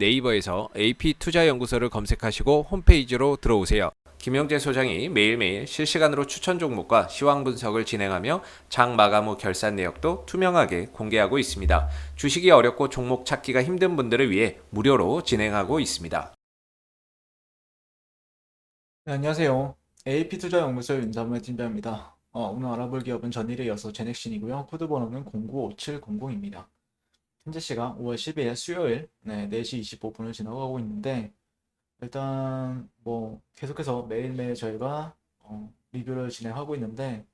네이버에서 AP투자연구소를 검색하시고 홈페이지로 들어오세요. 김영재 소장이 매일매일 실시간으로 추천 종목과 시황 분석을 진행하며 장 마감 후 결산 내역도 투명하게 공개하고 있습니다. 주식이 어렵고 종목 찾기가 힘든 분들을 위해 무료로 진행하고 있습니다. 네, 안녕하세요. AP투자연구소 윤삼의 팀장입니다. 오늘 알아볼 기업은 전일에 이어서 제넥신이고요. 코드 번호는 095700입니다. 현재 시각 5월 12일 수요일 4시 25분을 지나가고 있는데 일단 뭐 계속해서 매일매일 저희가 리뷰를 진행하고 있는데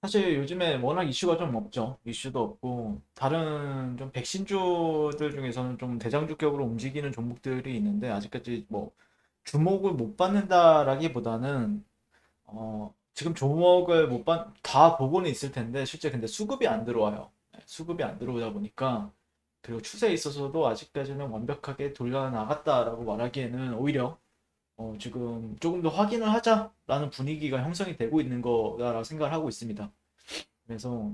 사실 요즘에 워낙 이슈가 좀 없죠. 이슈도 없고 다른 좀 백신주들 중에서는 좀 대장주격으로 움직이는 종목들이 있는데 아직까지 뭐 주목을 못 받는다라기보다는 지금 종목을 못 받, 다 보고는 있을 텐데 실제 근데 수급이 안 들어와요. 네, 수급이 안 들어오다 보니까 그리고 추세에 있어서도 아직까지는 완벽하게 돌려 나갔다라고 말하기에는 오히려 지금 조금 더 확인을 하자라는 분위기가 형성이 되고 있는 거다라고 생각을 하고 있습니다. 그래서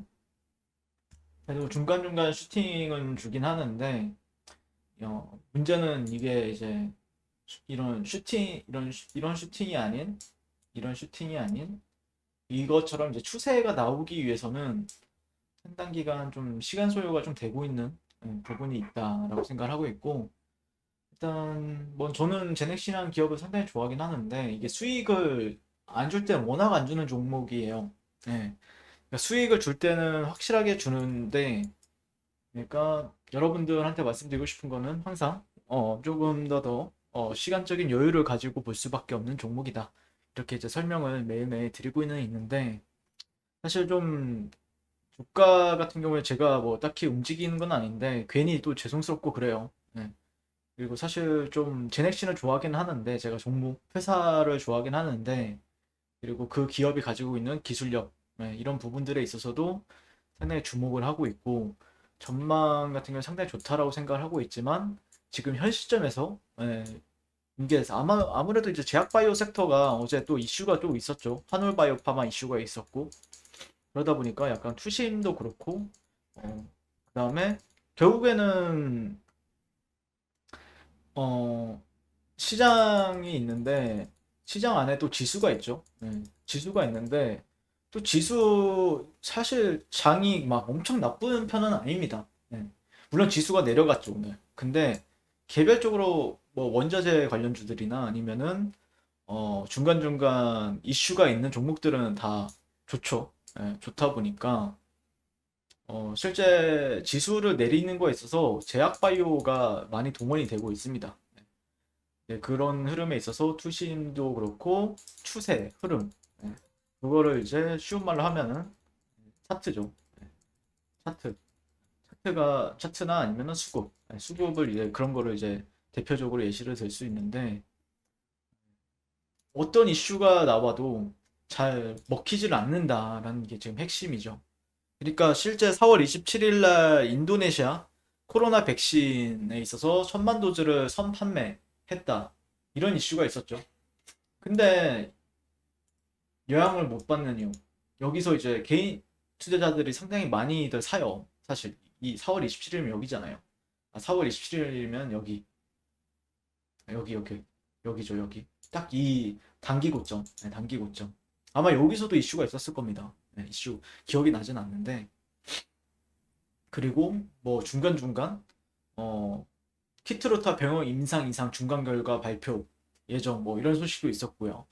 그래도 중간중간 슈팅은 주긴 하는데 문제는 이게 이제 이런 슈팅이 아닌 이런 슈팅이 아닌 이것처럼 이제 추세가 나오기 위해서는 상당 기간 좀 시간 소요가 좀 되고 있는 부분이 있다라고 생각을 하고 있고 일단 뭐 저는 제넥시라는 기업을 상당히 좋아하긴 하는데 이게 수익을 안 줄 때는 워낙 안 주는 종목이에요. 예. 그러니까 수익을 줄 때는 확실하게 주는데 그러니까 여러분들한테 말씀드리고 싶은 거는 항상 조금 더 시간적인 여유를 가지고 볼 수밖에 없는 종목이다. 이렇게 이제 설명을 매일매일 드리고 있는데 사실 좀 주가 같은 경우에 제가 뭐 딱히 움직이는 건 아닌데 괜히 또 죄송스럽고 그래요. 네. 그리고 사실 좀 제넥신을 좋아하긴 하는데 제가 종목 회사를 좋아하긴 하는데 그리고 그 기업이 가지고 있는 기술력 이런 부분들에 있어서도 상당히 주목을 하고 있고 전망 같은 경우는 상당히 좋다라고 생각을 하고 있지만 지금 현 시점에서 이게 아무래도 이제 제약바이오 섹터가 어제 또 이슈가 또 있었죠. 한올바이오 파마 이슈가 있었고 그러다 보니까 약간 투심도 그렇고 그다음에 결국에는 어 시장이 있는데 시장 안에 또 지수가 있죠. 지수가 있는데 또 지수 사실 장이 막 엄청 나쁜 편은 아닙니다. 물론 지수가 내려갔죠 오늘. 근데 개별적으로 뭐 원자재 관련주들이나 아니면은 중간중간 이슈가 있는 종목들은 다 좋죠. 좋다 보니까 실제 지수를 내리는 거에 있어서 제약바이오가 많이 동원이 되고 있습니다. 네, 그런 흐름에 있어서 투심도 그렇고 추세, 흐름 그거를 이제 쉬운 말로 하면은 차트죠. 네, 차트. 차트나 아니면은 수급. 수급을 이제 그런 거를 이제 대표적으로 예시를 들 수 있는데 어떤 이슈가 나와도 잘 먹히질 않는다라는 게 지금 핵심이죠. 그러니까 실제 4월 27일 날 인도네시아 코로나 백신에 있어서 1000만 도즈를 선판매했다. 이런 이슈가 있었죠. 근데 영향을 못 받는 이유. 여기서 이제 개인 투자자들이 상당히 많이들 사요. 사실 이 4월 27일이면 여기잖아요. 4월 27일이면 여기 여기죠 여기. 딱 이 단기 고점, 단기 고점. 아마 여기서도 이슈가 있었을 겁니다. 이슈 기억이 나진 않는데 그리고 뭐 중간중간 어 키트로타 병역 임상 이상 중간 결과 발표 예정 뭐 이런 소식도 있었고요.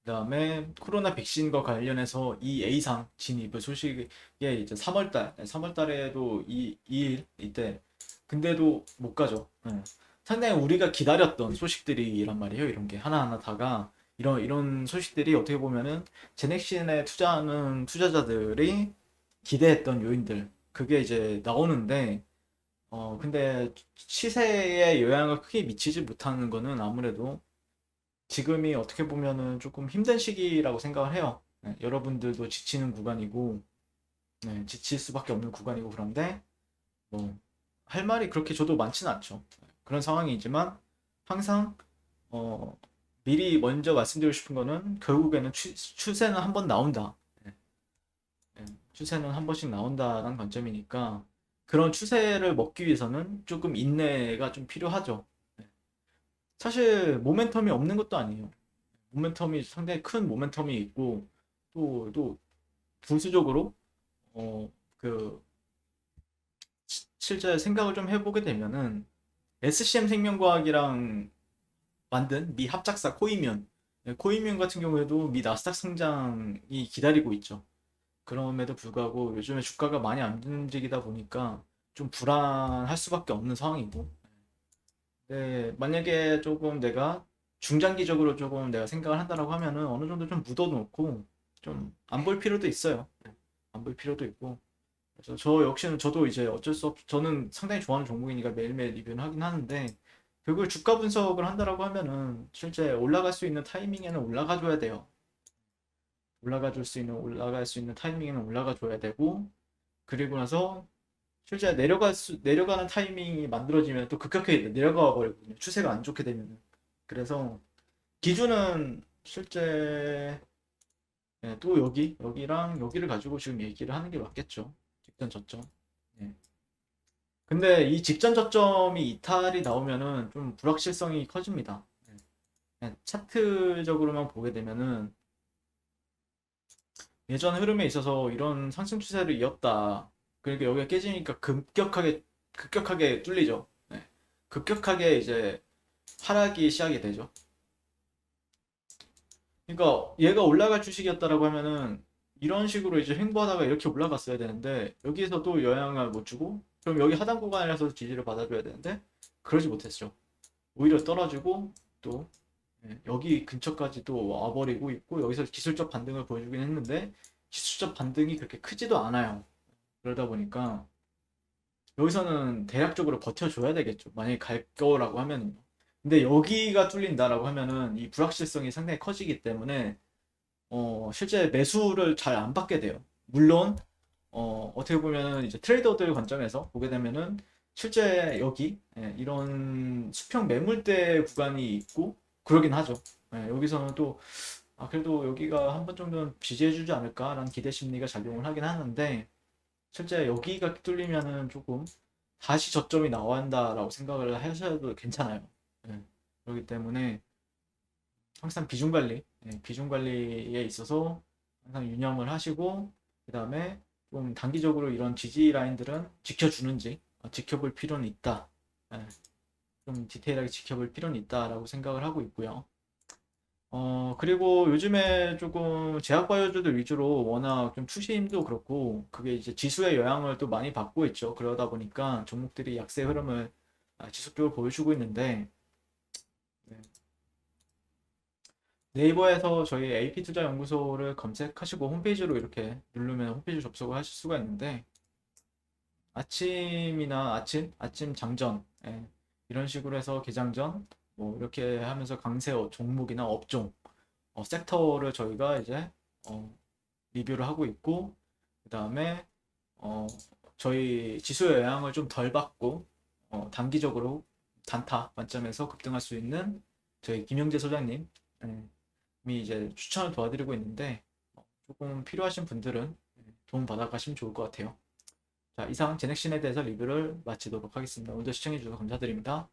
그다음에 코로나 백신과 관련해서 이 A상 진입의 소식이 이제 3월 달에도 이일 이때 근데도 못 가죠. 상당히 우리가 기다렸던 소식들이란 말이에요. 이런 게 하나하나 다가 이런 소식들이 어떻게 보면은 제넥신에 투자하는 투자자들이 기대했던 요인들 그게 이제 나오는데 근데 시세에 영향을 크게 미치지 못하는 거는 아무래도 지금이 어떻게 보면은 조금 힘든 시기라고 생각을 해요. 여러분들도 지치는 구간이고, 지칠 수밖에 없는 구간이고 그런데 뭐 할 말이 그렇게 저도 많지는 않죠. 그런 상황이지만 항상 어, 미리 먼저 말씀드리고 싶은 거는 결국에는 추세는 한번 나온다. 예, 추세는 한 번씩 나온다라는 관점이니까 그런 추세를 먹기 위해서는 조금 인내가 좀 필요하죠. 네. 사실 모멘텀이 없는 것도 아니에요. 모멘텀이 상당히 큰 모멘텀이 있고 또 부수적으로 그 실제 생각을 좀 해보게 되면은 SCM 생명과학이랑 만든 미 합작사 코이뮨, 네, 코이뮨 같은 경우에도 미 나스닥 상장이 기다리고 있죠. 그럼에도 불구하고 요즘에 주가가 많이 안 움직이다 보니까 좀 불안할 수밖에 없는 상황이고, 네, 만약에 조금 내가 중장기적으로 조금 내가 생각을 한다라고 하면은 어느 정도 좀 묻어놓고 좀 안 볼 필요도 있어요. 안 볼 필요도 있고. 그래서 저 역시는 저도 이제 어쩔 수 없, 저는 상당히 좋아하는 종목이니까 매일매일 리뷰는 하긴 하는데, 결국 주가 분석을 한다라고 하면은 실제 올라갈 수 있는 타이밍에는 올라가 줘야 돼요. 올라갈 수 있는 타이밍에는 올라가 줘야 되고, 그리고 나서 실제 내려가는 타이밍이 만들어지면 또 급격하게 내려가 버리거든요. 추세가 안 좋게 되면은. 그래서 기준은 실제 또 여기랑 여기를 가지고 지금 얘기를 하는 게 맞겠죠. 직전 저점. 예. 근데 이 직전 저점이 이탈이 나오면은 좀 불확실성이 커집니다. 차트적으로만 보게 되면은 예전 흐름에 있어서 이런 상승 추세를 이었다. 그러니까 여기가 깨지니까 급격하게 뚫리죠. 네. 급격하게 이제 하락이 시작이 되죠. 그러니까 얘가 올라갈 주식이었다라고 하면은 이런 식으로 이제 횡보하다가 이렇게 올라갔어야 되는데 여기에서 또 영향을 못 주고 그럼 여기 하단 구간이라서 지지를 받아줘야 되는데 그러지 못했죠. 오히려 떨어지고 또 여기 근처까지 또 와버리고 있고 여기서 기술적 반등을 보여주긴 했는데 기술적 반등이 그렇게 크지도 않아요. 그러다 보니까 여기서는 대략적으로 버텨줘야 되겠죠. 만약에 갈 거라고 하면은요. 근데 여기가 뚫린다라고 하면은 이 불확실성이 상당히 커지기 때문에 실제 매수를 잘 안 받게 돼요. 물론 어떻게 보면은 이제 트레이더들 관점에서 보게 되면은 실제 여기 이런 수평 매물대 구간이 있고 그러긴 하죠. 여기서는 또 그래도 여기가 한 번 정도는 지지해주지 않을까라는 기대 심리가 작용을 하긴 하는데 실제 여기가 뚫리면은 조금 다시 저점이 나온다라고 생각을 하셔도 괜찮아요. 예, 그렇기 때문에 항상 비중 관리에 있어서 항상 유념을 하시고 그 다음에 좀 단기적으로 이런 지지 라인들은 지켜주는지 지켜볼 필요는 있다. 예, 좀 디테일하게 지켜볼 필요는 있다라고 생각을 하고 있고요. 그리고 요즘에 조금 제약바이오주들 위주로 워낙 좀 투심도 그렇고, 그게 이제 지수의 영향을 또 많이 받고 있죠. 그러다 보니까 종목들이 약세 흐름을 지속적으로 보여주고 있는데, 네. 네이버에서 저희 AP투자연구소를 검색하시고 홈페이지로 이렇게 누르면 홈페이지 접속을 하실 수가 있는데, 아침 장전, 이런 식으로 해서 개장전, 뭐 이렇게 하면서 강세 종목이나 업종, 섹터를 저희가 이제 어, 리뷰를 하고 있고 그 다음에 어, 저희 지수의 영향을 좀 덜 받고 단기적으로 단타 관점에서 급등할 수 있는 저희 김영재 소장님이 이제 추천을 도와드리고 있는데 조금 필요하신 분들은 도움 받아가시면 좋을 것 같아요. 자, 이상 제넥신에 대해서 리뷰를 마치도록 하겠습니다. 오늘도 시청해주셔서 감사드립니다.